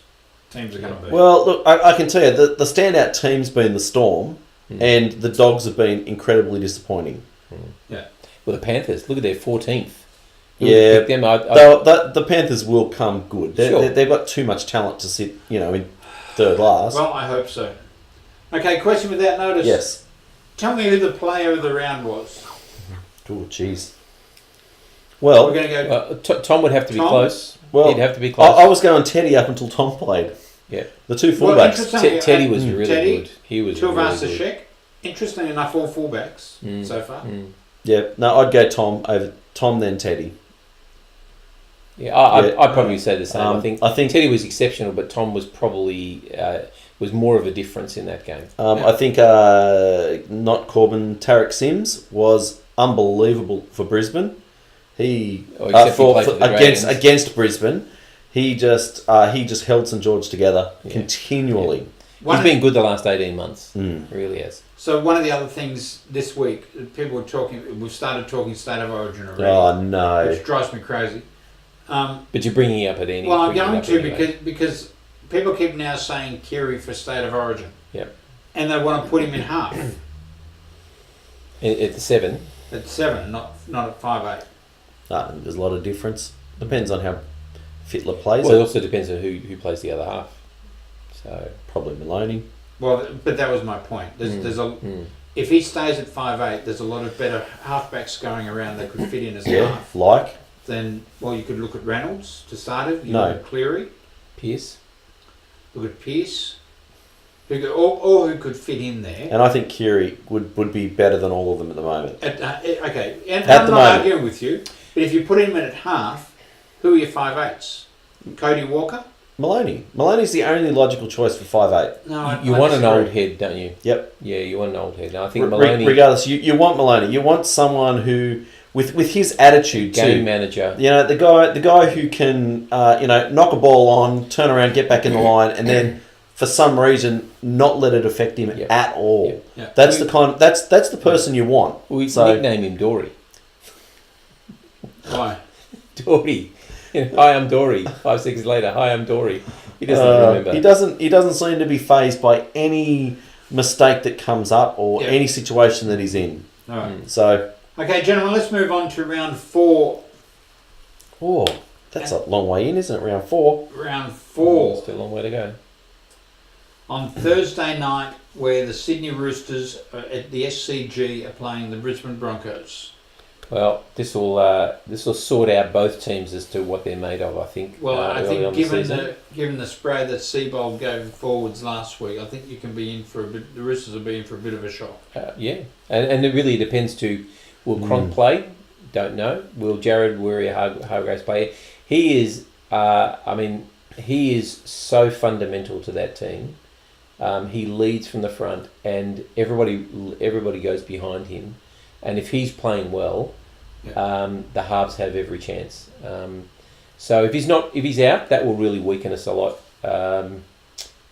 teams are going to be. Well, look, I can tell you the standout team's been the Storm, and the Dogs have been incredibly disappointing. Well, the Panthers, look at their 14th. Yeah, Them? the Panthers will come good. Sure. They've got too much talent to sit, in third last. Well, I hope so. Okay, question without notice. Yes. Tell me who the player of the round was. Oh, jeez. We're Well, going to go. Tom would have to be Tom? close. Well, He'd have to be close. I was going Teddy up until Tom played. Yeah. The two Well, fullbacks. interesting- Teddy was really Teddy, good. He was Two really of good. Shek. Interesting enough, all fullbacks so far. Yeah, no, I'd go Tom over Tom, then Teddy. Yeah, I'd probably say the same. I think Teddy was exceptional, but Tom was probably was more of a difference in that game. I think not Corbin, Tarek Sims was unbelievable for Brisbane. He except he played for the against Brisbane, he just held St George together continually. He's been good the last 18 months. Really has. So one of the other things this week, people were talking. We've started talking state of origin already. Oh no! Which drives me crazy. But you're bringing it up at any. Well, I'm bringing it going up to anyway. because people keep now saying Kiri for state of origin. Yep. And they want to put him in half At the 7. at 7, not at 5'8". There's a lot of difference. Depends on how Fitler plays. Well, it it. also depends on who plays the other half. So Probably Maloney. Well, but that was my point. If he stays at 5'8", there's a lot of better halfbacks going around that could fit in as half. Like Then, well, you could look at Reynolds to start it. You No. look at Cleary. Pierce. Look at Pearce. Who could fit in there. and I think Kiri would be better than all of them at the moment. Okay, and At I'm the not moment. arguing with you, but if you put him in at half, who are your 5'8"s? Cody Walker? Maloney's the only logical choice for 5'8". No, You I want an disagree. old head, don't you? Yep. Yeah, you want an old head. Now, I think Maloney, Regardless, you want Maloney. You want someone who, with his attitude game too. manager. The guy who can knock a ball on, turn around, get back in the line, and then for some reason not let it affect him at all. Yep. Yeah. That's that's the person you want. We So- nickname him Dory. Why? Dory. Hi, I'm Dory. 5 seconds later, hi, I'm Dory. He doesn't remember. He doesn't seem to be fazed by any mistake that comes up or any situation that he's in. All right. So, Okay, gentlemen, let's move on to round 4. that's a long way in, isn't it? Round 4. Round 4. Still a long way to go. On Thursday night, where the Sydney Roosters at the SCG are playing the Brisbane Broncos. Well, this will sort out both teams as to what they're made of. I think. Well, I early on think the season. given the spray that Seabold gave forwards last week, I think you can be in for a bit. The Roosters will be in for a bit of a shock. Yeah, and it really depends to will Cronk play? Don't know. Will Jared Hargraves play? He is. He is so fundamental to that team. He leads from the front, and everybody goes behind him. And if he's playing well, the halves have every chance. So if he's out, that will really weaken us a lot.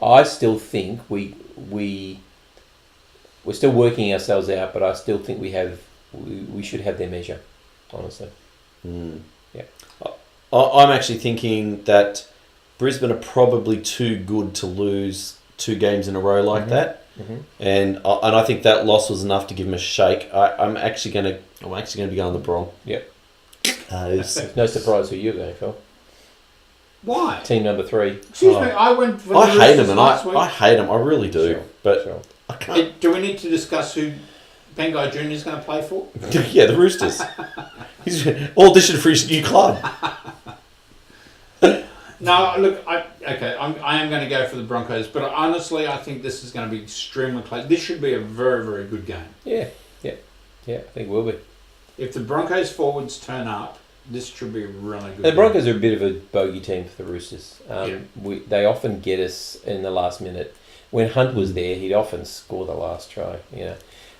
I still think we're still working ourselves out, but I still think we should have their measure, honestly. Yeah. I'm actually thinking that Brisbane are probably too good to lose 2 games in a row like that. Mm-hmm. And I think that loss was enough to give him a shake. I'm actually going to be going the Bronx. Yep. No surprise who you're going for. Why? Team number 3. Excuse me, I went for the I hate Roosters him, and last week. I hate him. I really do. Sure. But Sure. I can't. Do we need to discuss who Pengai Jr. is going to play for? Yeah, the Roosters. He's auditioned for his new club. No, look, I am going to go for the Broncos, but honestly, I think this is going to be extremely close. This should be a very, very good game. Yeah, I think it will be. If the Broncos forwards turn up, this should be a really good The game. Broncos are a bit of a bogey team for the Roosters. Yeah. They often get us in the last minute. When Hunt was there, he'd often score the last try.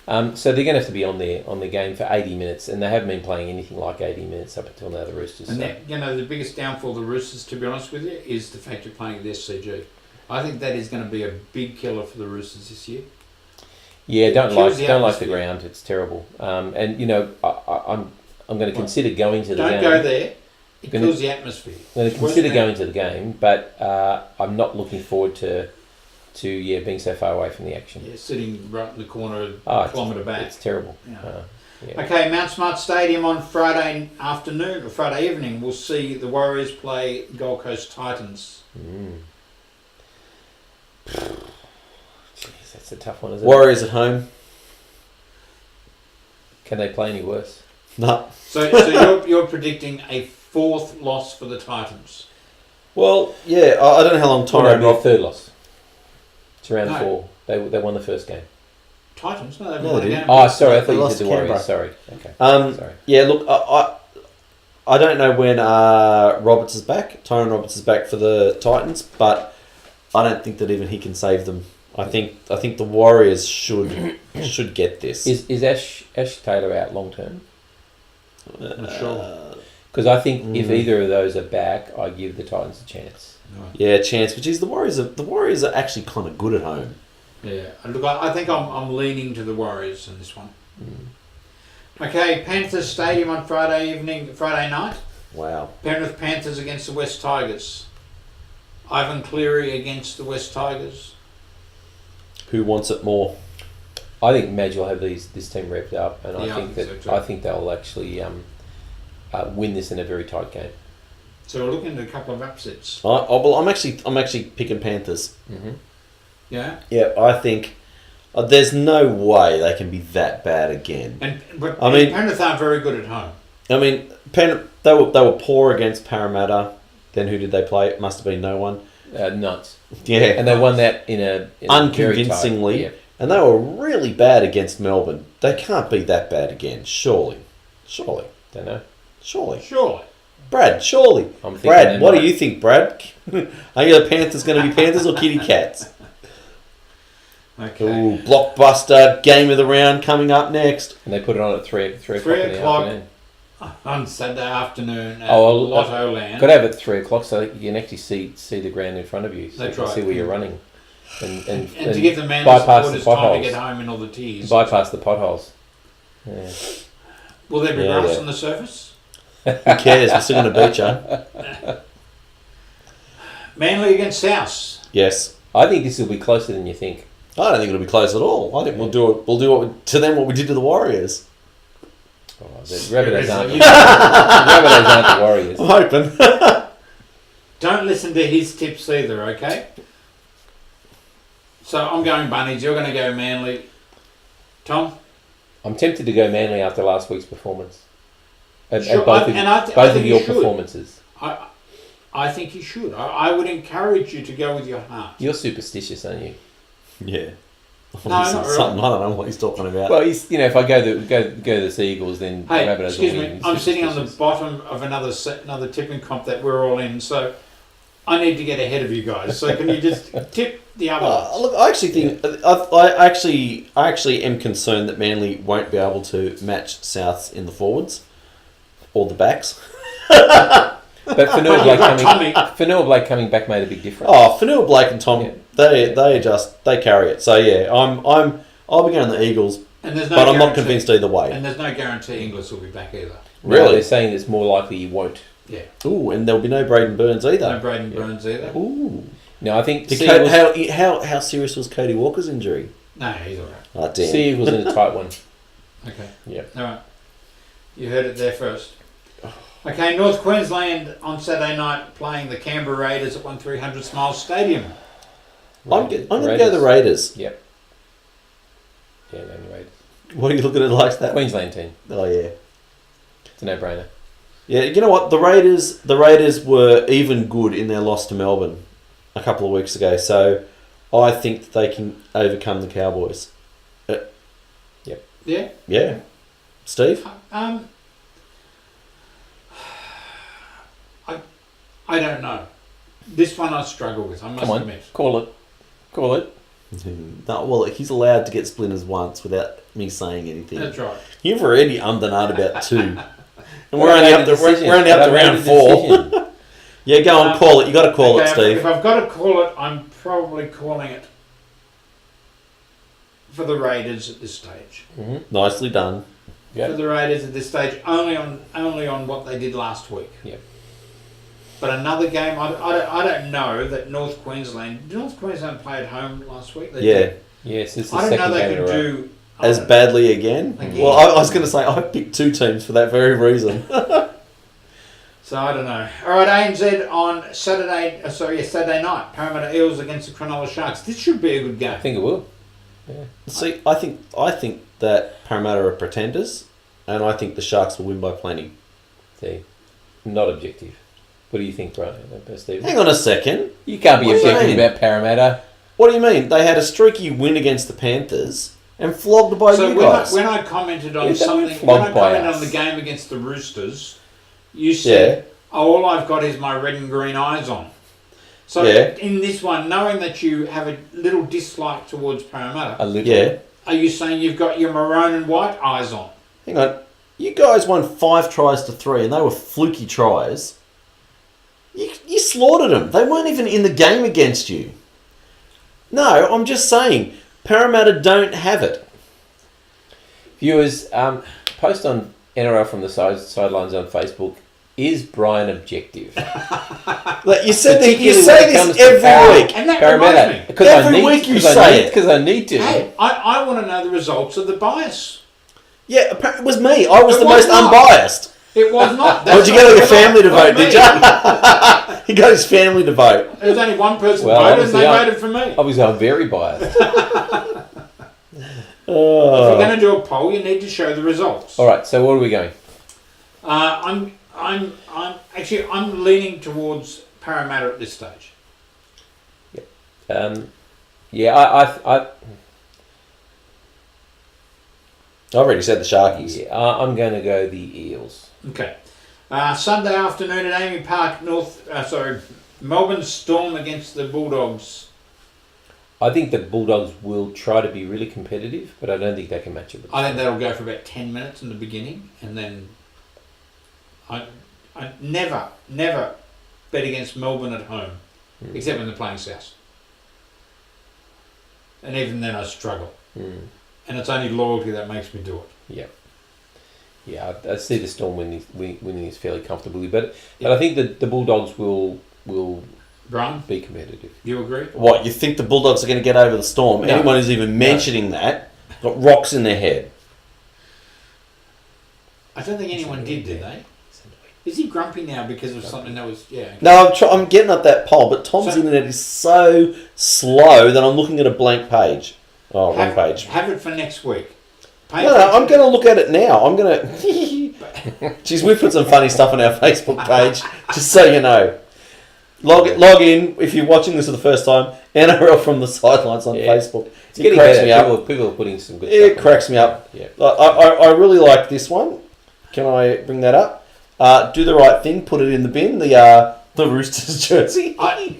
So they're going to have to be on the game for 80 minutes, and they haven't been playing anything like 80 minutes up until now, the Roosters. And So. that, the biggest downfall of the Roosters, to be honest with you, is the fact you're playing at the SCG. I think that is going to be a big killer for the Roosters this year. Yeah, don't kills like the the atmosphere. ground. It's terrible. I'm going to consider going to the Don't game. go there. It Gonna- kills the atmosphere. I'm going It's to worse consider than- going to the game, but I'm not looking forward to to being so far away from the action. Yeah, sitting right in the corner, Oh, kilometre back. It's terrible. Yeah. Yeah. Okay, Mount Smart Stadium on Friday afternoon or Friday evening. We'll see the Warriors play Gold Coast Titans. Jeez, that's a tough one, isn't it? Warriors at home. Can they play any worse? No. So you're predicting a 4th loss for the Titans. Well, yeah, I don't know how long Well, no, Tyrone it'll be a third loss. It's round No. 4. They won the first game. Titans? No, they've No, won they a didn't. game. Oh, sorry, I thought They you lost said the to Warriors. Canberra. Sorry. Okay. Sorry. Yeah, look, I don't know when Roberts is back. Tyrone Roberts is back for the Titans, but I don't think that even he can save them. I think the Warriors should get this. Is Ash Taylor out long term? Not sure. Because I think if either of those are back, I give the Titans a chance. Yeah, chance. But geez, the Warriors are actually kind of good at home. Yeah, look, I think I'm leaning to the Warriors in this one. Okay, Panthers Stadium on Friday night. Wow. Penrith Panthers against the West Tigers. Ivan Cleary against the West Tigers. Who wants it more? I think Madge will have this team revved up, and Yeah, I think they'll actually win this in a very tight game. So we're looking at a couple of upsets. Well, I'm actually picking Panthers. Mm-hmm. Yeah. Yeah, I think there's no way they can be that bad again. But I mean, Penrith aren't very good at home. I mean, they were poor against Parramatta. Then who did they play? It must have been no one. Nuts. Yeah, And they won that in a very tight, unconvincingly. yeah. And they were really bad against Melbourne. They can't be that bad again. Surely. Don't know. Surely. Brad, surely. I'm thinking Brad, they what might. do you think, Brad? Are you the Panthers going to be Panthers or Kitty Cats? Okay. Ooh, blockbuster game of the round coming up next. And they put it on at 3 o'clock 3 in the o'clock. afternoon. On Saturday afternoon at Oh, Lotto Land. Got to have it at 3 o'clock so that you can actually see the ground in front of you. So That's you can right. see where you're running. And to give the man bypass supporters the time to potholes. get home in all the tears. Bypass the potholes. Yeah. Will there be Yeah, grass yeah. on the surface? Who cares? We're still going to beat you. Manly against South. Yes. I think this will be closer than you think. I don't think it'll be close at all. I think we'll do to them what we did to the Warriors. Oh, the Rabbitohs aren't You- the Rabbitohs aren't the Warriors. I'm hoping. Don't listen to his tips either, okay? So I'm going Bunnies, you're going to go Manly. Tom? I'm tempted to go Manly after last week's performance. At Sure, both I of think your you should. performances. I think you should. I would encourage you to go with your heart. You're superstitious, aren't you? Yeah. No, not really. Something I don't know what he's talking about. Well, if I go the Seagulls, then Hey, the Rabbitohs excuse will me, win. I'm sitting on the Superstitious. bottom of another tipping comp that we're all in, so I need to get ahead of you guys. So can you just tip the other ones? Look, I actually think I actually am concerned that Manly won't be able to match Souths in the forwards or the backs. But Fanua Blake coming back made a big difference. Oh, Fanua Blake and Tom, Yeah. they carry it. So yeah, I'll be going the Eagles, And there's no but I'm not guarantee- convinced either way. And there's no guarantee Inglis will be back either. No, Really? they're saying it's more likely you won't. Yeah. Ooh, and there'll be no Braden Burns either. No Braden Burns either. Ooh. No, I think Did Seagulls, how serious was Cody Walker's injury? No, he's all right. Oh, damn. Seagulls in a tight one. Okay. Yeah. All right. You heard it there first. Okay, North Queensland on Saturday night playing the Canberra Raiders at 1300 Smiles Stadium. I'm going to go the Raiders. Yep. Yeah, no, the Raiders. What are you looking at like that? Queensland team. Oh yeah. It's a no-brainer. Yeah, you know what? The Raiders were even good in their loss to Melbourne a couple of weeks ago, so I think that they can overcome the Cowboys. Yeah. Yeah. Steve? I don't know. This one I struggle with, I must Come on, admit. call it. No, well, he's allowed to get splinters once without me saying anything. That's right. You've already undone about 2. And we're What only about up the to we're decision? only up What to about round the 4. decision? Yeah, go on, call it. You got to call it, Okay, Steve. If I've got to call it, I'm probably calling it for the Raiders at this stage. Mm-hmm. Nicely done. Yeah. For the Raiders at this stage, only on what they did last week. Yep. But another game, I don't know that North Queensland... Did North Queensland play at home last week? They Yeah. did. Yes, it's the I don't second know game they in a could row. do... As badly again? Again. Well, I was going to say I picked 2 teams for that very reason. So I don't know. All right, ANZ on Saturday night. Parramatta Eels against the Cronulla Sharks. This should be a good I game. think it will. See, I think that Parramatta are pretenders, and I think the Sharks will win by plenty. See, not objective. What do you think, Brian? Stephen? Hang on a second. You can't be What do you objective mean? about Parramatta. What do you mean? They had a streaky win against the Panthers and flogged by So you guys. when I commented on Yeah, they something, were when flogged I by commented us. on the game against the Roosters, you said, all I've got is my red and green eyes on. So Yeah. in this one, knowing that you have a little dislike towards Parramatta, A little. Yeah. are you saying you've got your maroon and white eyes on? Hang on. You guys won 5 tries to 3, and they were fluky tries. You slaughtered them. They weren't even in the game against you. No, I'm just saying, Parramatta don't have it. Viewers, post on NRL from the sidelines on Facebook. Is Brian objective? Like you said, that you Particularly say when it comes this to every week. And that reminds Parramatta. me. Because Every week you say it. Because I need to. Hey, I want to know the results of the bias. Yeah, it was me. I was It the was most not. unbiased. It was not. Or did you get your family to vote, Not did me. you? He got his family to vote. There was only one person Well, voted, and they obviously voted for me. Obviously, I'm very biased. If you're going to do a poll, you need to show the results. All right. So what are we going? I'm leaning towards Parramatta at this stage. Yeah, I I already said the Sharkies. yeah, I'm going to go the Eels. Okay. Sunday afternoon at Amy Park, Melbourne Storm against the Bulldogs. I think the Bulldogs will try to be really competitive, but I don't think they can match it. I think that'll go for about 10 minutes in the beginning, and then I never bet against Melbourne at home, except when they're playing South. And even then I struggle. And it's only loyalty that makes me do it. Yeah, I see the Storm winning this fairly comfortably, but I think that the Bulldogs will Brian, be competitive. you agree? What, you think the Bulldogs are going to get over the Storm? No. Anyone who's even mentioning that got rocks in their head. I don't think anyone did they? Is he grumpy now because of something that was... Yeah. Okay. No, I'm getting up that poll, but Tom's So- internet is so slow that I'm looking at a blank page. Oh, wrong page. Have it for next week. Pay No, attention. I'm going to look at it now. I'm going to... Jeez, we put some funny stuff on our Facebook page, just so you know. Log in, if you're watching this for the first time, NRL from the sidelines on Facebook. It's getting cracks better. me up. People are putting some good It stuff cracks me up. Yeah. I really like this one. Can I bring that up? Do the right thing, put it in the bin. The Roosters jersey.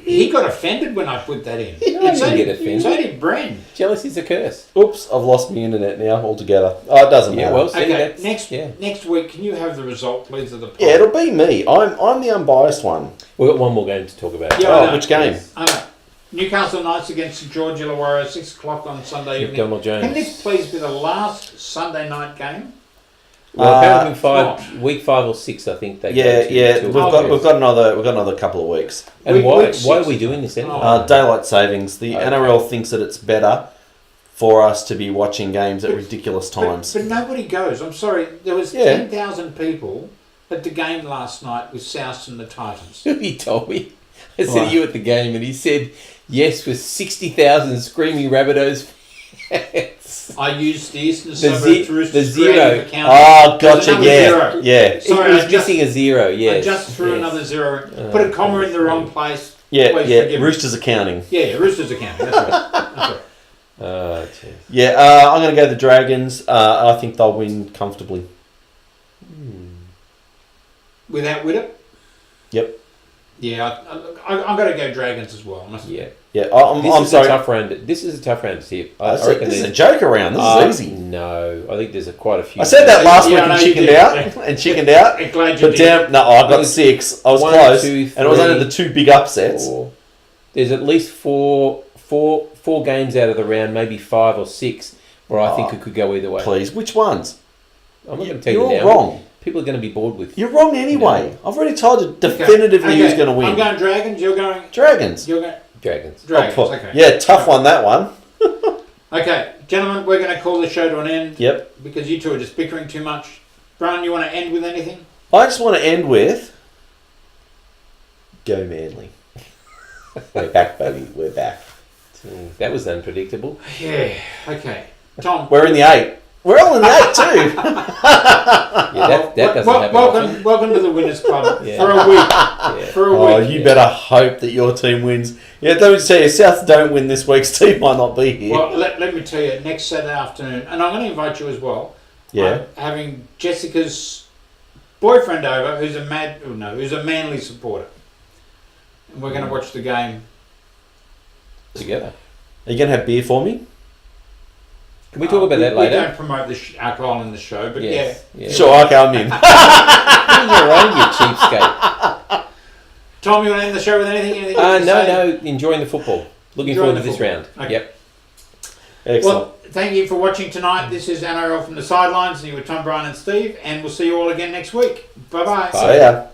He got offended when I put that in. I didn't get offended. So did Bren. Jealousy's a curse. Oops, I've lost my internet now altogether. Oh, it doesn't Yeah, matter. well, see, Okay, that's, next week, can you have the result, please, of the poll? Yeah, it'll be me. I'm the unbiased one. We've got one more game to talk about. Yeah, I know. Which game? I know. Newcastle Knights against St George Illawarra, 6 o'clock on Sunday evening. McDonald Jones. Can this please be the last Sunday night game? Well, apparently not. week 5 or 6, I think they Yeah, go to yeah. till We've got another couple of weeks. And Week why 6. are we doing this anyway? Daylight savings. The Okay. NRL thinks that it's better for us to be watching games at ridiculous times. But nobody goes. I'm sorry. There was Yeah. 10,000 people at the game last night with South and the Titans. He told me. I said Right. you at the game, and he said yes with 60,000 screaming Rabbitohs fans. I used the Eastern The Suburbs ze- Roosters the zero. creative account. Oh, There's gotcha. another Yeah, zero. yeah, Sorry, He was I just- missing a 0, yes. I just threw yes. another zero. Put a comma in the wrong place. yeah, Please yeah. forgive me. Roosters accounting. Yeah, Roosters account. That's right. That's right. Oh, jeez. Yeah, I'm going to go the Dragons. I think they'll win comfortably. Without Widdop? Yep. Yeah, I'm going to go Dragons as well. Yeah. Yeah, I'm This sorry. this is a tough round to tip. I I said, reckon this is a there's- joke around. This is easy. No, I think there's quite a few. I said that last Yeah, week I and know you chickened did. out. And chickened out. I'm glad you But did. damn, no, I got There's 6. I was 1, close. 2, And it was only 3, the 2 big upsets. 4. There's at least four games out of the round, maybe 5 or 6, where I think it could go either way. Please, which ones? I'm not going to tell you You're now. all wrong. People are going to be bored with. You're wrong anyway. I've already told you definitively who's going to win. I'm going Dragons. You're going Dragons. You're going Dragons. Dragons. Oh, Okay. yeah, tough one, that one. Okay, gentlemen, we're going to call the show to an end. Yep. Because you two are just bickering too much. Brian, you want to end with anything? I just want to end with go Manly. We're back, baby. We're back. That was unpredictable. Yeah. Okay. Tom. We're in the 8. We're all in the 8 too. Yeah, that doesn't happen often. Welcome to the Winners Club Yeah. for a week. Yeah. For a Oh, week. you better hope that your team wins. Yeah, don't say if South don't win this week, Steve might not be here. Well, let me tell you, next Saturday afternoon, and I'm going to invite you as well. Yeah. I'm having Jessica's boyfriend over, who's a Manly supporter, and we're going to watch the game. Together. Are you going to have beer for me? Can we talk about that We later? don't promote the alcohol in the show, but Yes. yeah. Sure, okay, I'm in. You're on, you cheapskate. Tom, you want to end the show with anything? Anything you want to say? No. Enjoying the football. Looking Enjoying forward to the this round. Okay. Yep. Excellent. Well, thank you for watching tonight. This is NRL from the Sidelines. You were Tom, Brian and Steve, and we'll see you all again next week. Bye-bye. Bye. See ya.